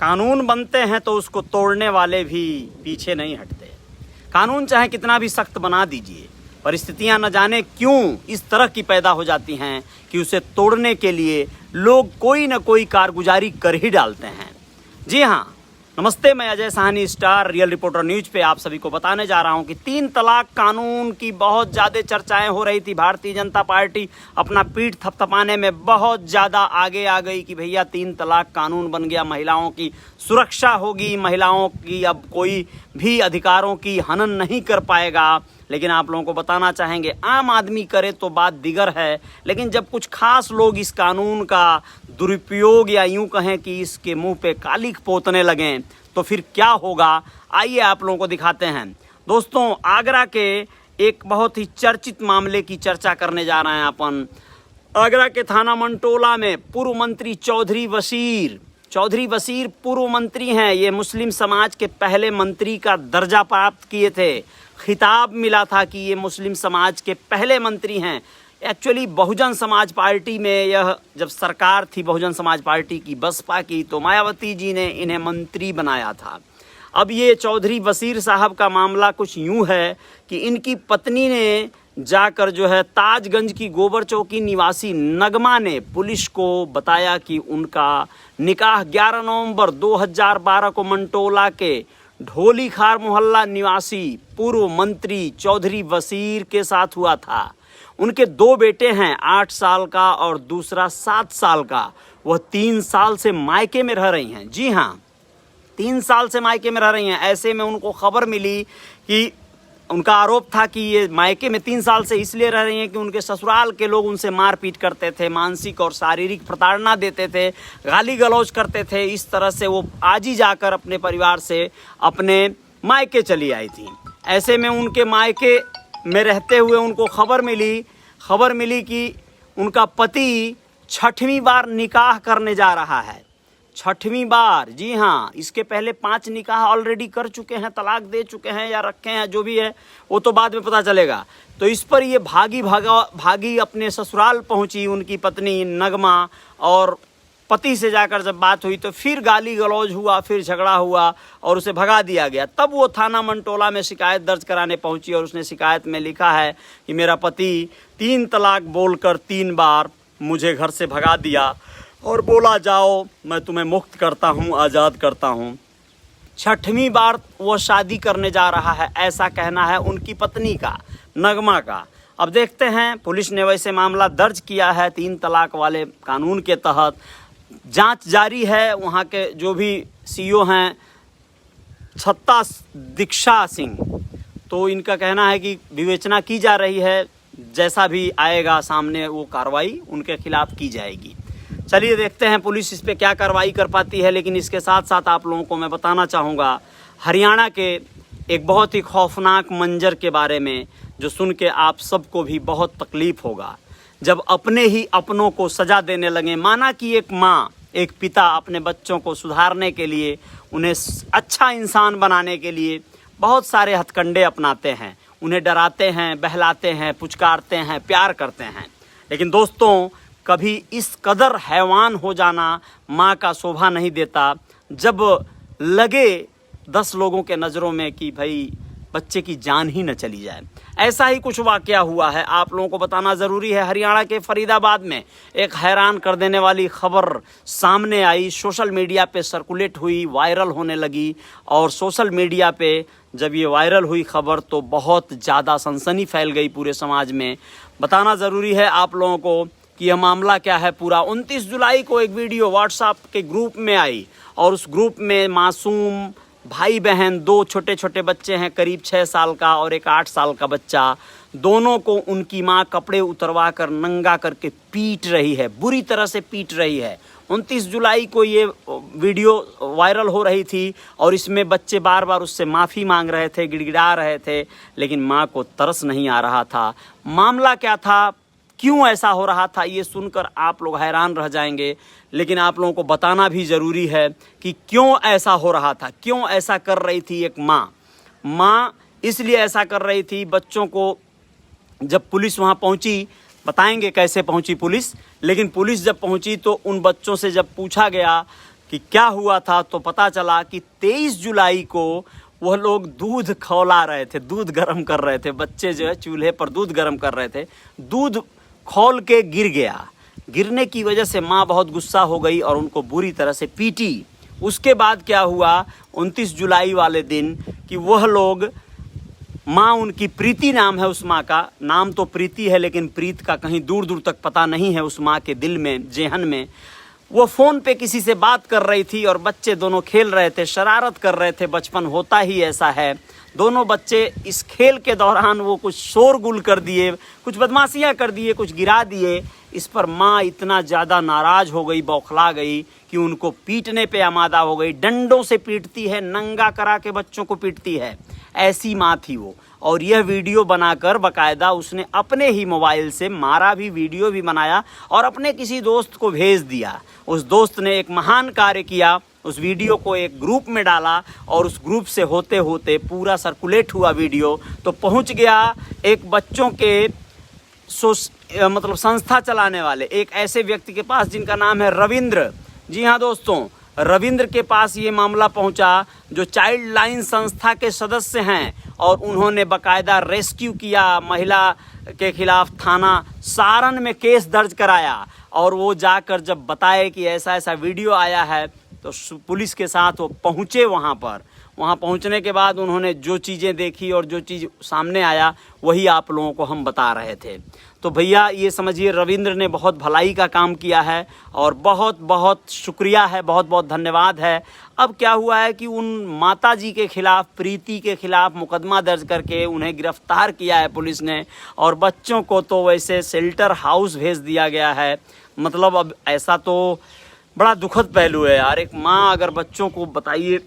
कानून बनते हैं तो उसको तोड़ने वाले भी पीछे नहीं हटते। कानून चाहे कितना भी सख्त बना दीजिए, परिस्थितियां न जाने क्यों इस तरह की पैदा हो जाती हैं कि उसे तोड़ने के लिए लोग कोई न कोई कारगुजारी कर ही डालते हैं। जी हाँ, नमस्ते, मैं Ajay Sahni, star real reporter news पे आप सभी को बताने जा रहा हूं कि 3 तलाक कानून की बहुत ज़्यादा चर्चाएं हो रही थी। भारतीय जनता पार्टी अपना पीठ थपथपाने में बहुत ज़्यादा आगे आ गई कि भैया 3 तलाक कानून बन गया, महिलाओं की सुरक्षा होगी, महिलाओं की अब कोई भी अधिकारों की हनन नहीं कर पाएगा। लेकिन आप लोगों को बताना चाहेंगे, आम आदमी करे तो बात दिगर है, लेकिन जब कुछ खास लोग इस कानून का दुरुपयोग या यूं कहें कि इसके मुंह पे कालिख पोतने लगें तो फिर क्या होगा, आइए आप लोगों को दिखाते हैं। दोस्तों, आगरा के एक बहुत ही चर्चित मामले की चर्चा करने जा रहे हैं अपन। आगरा के थाना मंटोला में पूर्व मंत्री चौधरी वसीर पूर्व मंत्री हैं। ये मुस्लिम समाज के पहले मंत्री का दर्जा प्राप्त किए थे, खिताब मिला था कि ये मुस्लिम समाज के पहले मंत्री हैं। एक्चुअली बहुजन समाज पार्टी में यह जब सरकार थी बहुजन समाज पार्टी की, बसपा की, तो मायावती जी ने इन्हें मंत्री बनाया था। अब ये चौधरी वसीर साहब का मामला कुछ यूं है कि इनकी पत्नी ने जाकर जो है ताजगंज की गोबर चौकी निवासी नगमा ने पुलिस को बताया कि उनका निकाह 11 नवंबर 2012 को मंटोला के ढोली खार मोहल्ला निवासी पूर्व मंत्री चौधरी वसीर के साथ हुआ था। उनके 2 बेटे हैं, 8 साल का और दूसरा 7 साल का। वह 3 साल से मायके में रह रही हैं। जी हाँ, 3 साल से मायके में रह रही हैं। ऐसे में उनको खबर मिली कि उनका आरोप था कि ये मायके में 3 साल से इसलिए रह रही हैं कि उनके ससुराल के लोग उनसे मारपीट करते थे, मानसिक और शारीरिक प्रताड़ना देते थे, गाली गलौज करते थे। इस तरह से वो आज ही जाकर अपने परिवार से अपने मायके चली आई थी। ऐसे में उनके मायके में रहते हुए उनको खबर मिली कि उनका पति 6वीं बार निकाह करने जा रहा है। 6वीं बार, जी हाँ, इसके पहले 5 निकाह ऑलरेडी कर चुके हैं, तलाक दे चुके हैं या रखे हैं, जो भी है वो तो बाद में पता चलेगा। तो इस पर ये भागी अपने ससुराल पहुंची उनकी पत्नी नगमा, और पति से जाकर जब बात हुई तो फिर गाली गलौज हुआ, फिर झगड़ा हुआ और उसे भगा दिया गया। तब वो थाना मंटोला में शिकायत दर्ज कराने पहुंची और उसने शिकायत में लिखा है कि मेरा पति 3 तलाक बोलकर 3 बार मुझे घर से भगा दिया और बोला जाओ मैं तुम्हें मुक्त करता हूँ, आज़ाद करता हूँ। 6वीं बार वो शादी करने जा रहा है, ऐसा कहना है उनकी पत्नी का, नगमा का। अब देखते हैं, पुलिस ने वैसे मामला दर्ज किया है 3 तलाक वाले कानून के तहत। जांच जारी है। वहाँ के जो भी सीईओ हैं छत्ता दीक्षा सिंह, तो इनका कहना है कि विवेचना की जा रही है, जैसा भी आएगा सामने वो कार्रवाई उनके खिलाफ की जाएगी। चलिए देखते हैं पुलिस इस पे क्या कार्रवाई कर पाती है। लेकिन इसके साथ साथ आप लोगों को मैं बताना चाहूँगा हरियाणा के एक बहुत ही खौफनाक मंजर के बारे में, जो सुन के आप सबको भी बहुत तकलीफ होगा। जब अपने ही अपनों को सजा देने लगे, माना कि एक माँ, एक पिता अपने बच्चों को सुधारने के लिए, उन्हें अच्छा इंसान बनाने के लिए बहुत सारे हथकंडे अपनाते हैं, उन्हें डराते हैं, बहलाते हैं, पुचकारते हैं, प्यार करते हैं। लेकिन दोस्तों, कभी इस कदर हैवान हो जाना माँ का शोभा नहीं देता। जब लगे 10 लोगों के नज़रों में कि भाई बच्चे की जान ही न चली जाए, ऐसा ही कुछ वाकया हुआ है। आप लोगों को बताना ज़रूरी है। हरियाणा के फरीदाबाद में एक हैरान कर देने वाली खबर सामने आई, सोशल मीडिया पे सर्कुलेट हुई, वायरल होने लगी। और सोशल मीडिया पे जब ये वायरल हुई खबर तो बहुत ज़्यादा सनसनी फैल गई पूरे समाज में। बताना ज़रूरी है आप लोगों को कि यह मामला क्या है पूरा। 29 जुलाई को एक वीडियो व्हाट्सएप के ग्रुप में आई और उस ग्रुप में मासूम भाई बहन, 2 छोटे छोटे बच्चे हैं, करीब 6 साल का और एक 8 साल का बच्चा, दोनों को उनकी माँ कपड़े उतरवा कर नंगा करके पीट रही है, बुरी तरह से पीट रही है। 29 जुलाई को ये वीडियो वायरल हो रही थी और इसमें बच्चे बार बार उससे माफ़ी मांग रहे थे, गिड़गिड़ा रहे थे, लेकिन माँ को तरस नहीं आ रहा था। मामला क्या था, क्यों ऐसा हो रहा था, ये सुनकर आप लोग हैरान रह जाएंगे। लेकिन आप लोगों को बताना भी ज़रूरी है कि क्यों ऐसा हो रहा था, क्यों ऐसा कर रही थी एक माँ इसलिए ऐसा कर रही थी। बच्चों को जब पुलिस वहाँ पहुँची, बताएंगे कैसे पहुँची पुलिस, लेकिन पुलिस जब पहुँची तो उन बच्चों से जब पूछा गया कि क्या हुआ था, तो पता चला कि 23 जुलाई को वह लोग दूध खौला रहे थे, दूध गर्म कर रहे थे। बच्चे जो है चूल्हे पर दूध गर्म कर रहे थे, दूध खौल के गिर गया। गिरने की वजह से माँ बहुत गुस्सा हो गई और उनको बुरी तरह से पीटी। उसके बाद क्या हुआ 29 जुलाई वाले दिन कि वह लोग, माँ उनकी प्रीति नाम है, उस माँ का नाम तो प्रीति है लेकिन प्रीत का कहीं दूर दूर तक पता नहीं है उस माँ के दिल में, जेहन में। वो फ़ोन पे किसी से बात कर रही थी और बच्चे दोनों खेल रहे थे, शरारत कर रहे थे। बचपन होता ही ऐसा है। दोनों बच्चे इस खेल के दौरान वो कुछ शोरगुल कर दिए, कुछ बदमाशियाँ कर दिए, कुछ गिरा दिए। इस पर माँ इतना ज़्यादा नाराज़ हो गई, बौखला गई कि उनको पीटने पे आमादा हो गई। डंडों से पीटती है, नंगा करा के बच्चों को पीटती है, ऐसी माँ थी वो। और यह वीडियो बनाकर बाकायदा उसने अपने ही मोबाइल से मारा भी, वीडियो भी बनाया और अपने किसी दोस्त को भेज दिया। उस दोस्त ने एक महान कार्य किया, उस वीडियो को एक ग्रुप में डाला और उस ग्रुप से होते होते पूरा सर्कुलेट हुआ वीडियो, तो पहुंच गया एक बच्चों के मतलब संस्था चलाने वाले एक ऐसे व्यक्ति के पास जिनका नाम है रविंद्र। जी हाँ दोस्तों, रविंद्र के पास ये मामला पहुंचा, जो चाइल्ड लाइन संस्था के सदस्य हैं, और उन्होंने बाकायदा रेस्क्यू किया। महिला के खिलाफ थाना सारण में केस दर्ज कराया और वो जाकर जब बताए कि ऐसा ऐसा वीडियो आया है तो पुलिस के साथ वो पहुँचे वहाँ पर। वहाँ पहुँचने के बाद उन्होंने जो चीज़ें देखी और जो चीज़ सामने आया वही आप लोगों को हम बता रहे थे। तो भैया ये समझिए रविंद्र ने बहुत भलाई का काम किया है और बहुत बहुत शुक्रिया है, बहुत बहुत धन्यवाद है। अब क्या हुआ है कि उन माता जी के खिलाफ, प्रीति के खिलाफ मुकदमा दर्ज करके उन्हें गिरफ्तार किया है पुलिस ने, और बच्चों को तो वैसे शेल्टर हाउस भेज दिया गया है। मतलब अब ऐसा तो बड़ा दुखद पहलू है यार। एक माँ अगर बच्चों को बताइए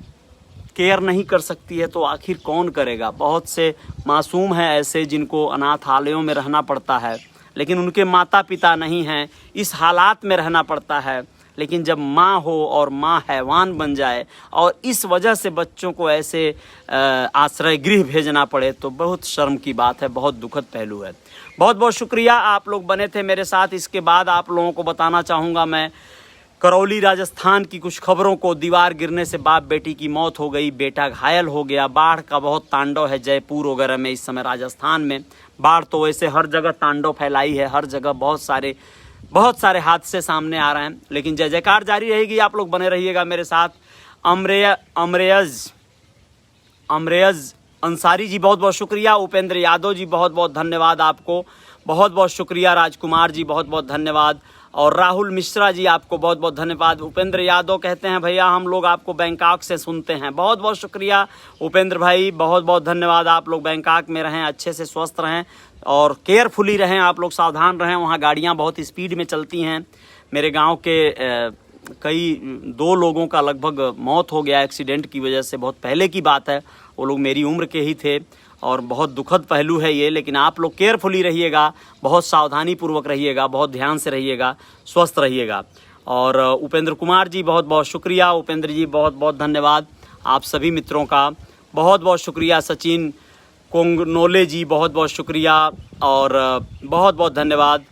केयर नहीं कर सकती है तो आखिर कौन करेगा। बहुत से मासूम हैं ऐसे जिनको अनाथालयों में रहना पड़ता है, लेकिन उनके माता पिता नहीं हैं, इस हालात में रहना पड़ता है। लेकिन जब माँ हो और माँ हैवान बन जाए और इस वजह से बच्चों को ऐसे आश्रय गृह भेजना पड़े तो बहुत शर्म की बात है, बहुत दुखद पहलू है। बहुत बहुत शुक्रिया, आप लोग बने थे मेरे साथ। इसके बाद आप लोगों को बताना चाहूँगा मैं करौली राजस्थान की कुछ खबरों को। दीवार गिरने से बाप बेटी की मौत हो गई, बेटा घायल हो गया। बाढ़ का बहुत तांडव है जयपुर वगैरह में इस समय, राजस्थान में बाढ़ तो वैसे हर जगह तांडव फैलाई है, हर जगह बहुत सारे हादसे सामने आ रहे हैं। लेकिन जय जयकार जारी रहेगी, आप लोग बने रहिएगा मेरे साथ। अमरेज अंसारी जी बहुत बहुत शुक्रिया। उपेंद्र यादव जी बहुत बहुत धन्यवाद आपको, बहुत बहुत शुक्रिया। राजकुमार जी बहुत बहुत धन्यवाद। और राहुल मिश्रा जी आपको बहुत बहुत धन्यवाद। उपेंद्र यादव कहते हैं भैया हम लोग आपको बैंकॉक से सुनते हैं, बहुत बहुत शुक्रिया उपेंद्र भाई, बहुत बहुत धन्यवाद। आप लोग बैंकॉक में रहें, अच्छे से स्वस्थ रहें और केयरफुली रहें, आप लोग सावधान रहें। वहाँ गाड़ियाँ बहुत स्पीड में चलती हैं। मेरे गांव के कई 2 लोगों का लगभग मौत हो गया एक्सीडेंट की वजह से, बहुत पहले की बात है, वो लोग मेरी उम्र के ही थे और बहुत दुखद पहलू है ये। लेकिन आप लोग केयरफुली रहिएगा, बहुत सावधानी पूर्वक रहिएगा, बहुत ध्यान से रहिएगा, स्वस्थ रहिएगा। और उपेंद्र कुमार जी बहुत बहुत शुक्रिया। उपेंद्र जी बहुत बहुत धन्यवाद। आप सभी मित्रों का बहुत बहुत शुक्रिया। सचिन कोंगनोले जी बहुत बहुत शुक्रिया और बहुत बहुत धन्यवाद।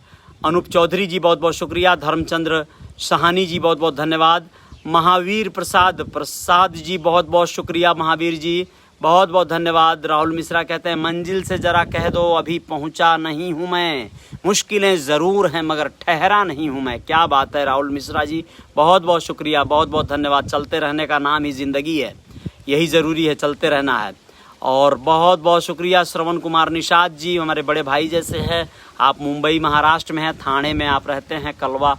अनूप चौधरी जी बहुत बहुत शुक्रिया। धर्मचंद्र सहानी जी बहुत बहुत धन्यवाद। महावीर प्रसाद जी बहुत बहुत शुक्रिया। महावीर जी बहुत बहुत धन्यवाद। राहुल मिश्रा कहते हैं मंजिल से ज़रा कह दो अभी पहुंचा नहीं हूं मैं, मुश्किलें ज़रूर हैं मगर ठहरा नहीं हूं मैं। क्या बात है राहुल मिश्रा जी, बहुत बहुत शुक्रिया, बहुत बहुत धन्यवाद। चलते रहने का नाम ही ज़िंदगी है, यही ज़रूरी है, चलते रहना है। और बहुत बहुत शुक्रिया श्रवण कुमार निषाद जी, हमारे बड़े भाई जैसे हैं। आप मुंबई महाराष्ट्र में हैं, थाने में आप रहते हैं, कलवा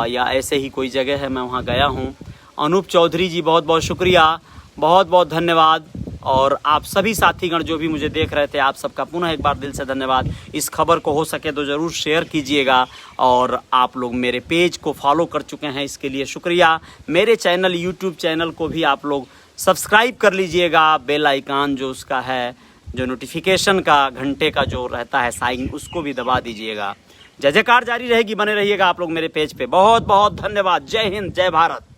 या ऐसे ही कोई जगह है, मैं वहाँ गया हूँ। अनूप चौधरी जी बहुत बहुत शुक्रिया, बहुत बहुत धन्यवाद। और आप सभी साथीगण जो भी मुझे देख रहे थे, आप सबका पुनः एक बार दिल से धन्यवाद। इस खबर को हो सके तो ज़रूर शेयर कीजिएगा और आप लोग मेरे पेज को फॉलो कर चुके हैं, इसके लिए शुक्रिया। मेरे चैनल यूट्यूब चैनल को भी आप लोग सब्सक्राइब कर लीजिएगा। बेल आइकन जो उसका है, जो नोटिफिकेशन का घंटे का जो रहता है साइन, उसको भी दबा दीजिएगा। जय जयकार जारी रहेगी, बने रहिएगा आप लोग मेरे पेज पे। बहुत बहुत धन्यवाद। जय हिंद, जय भारत।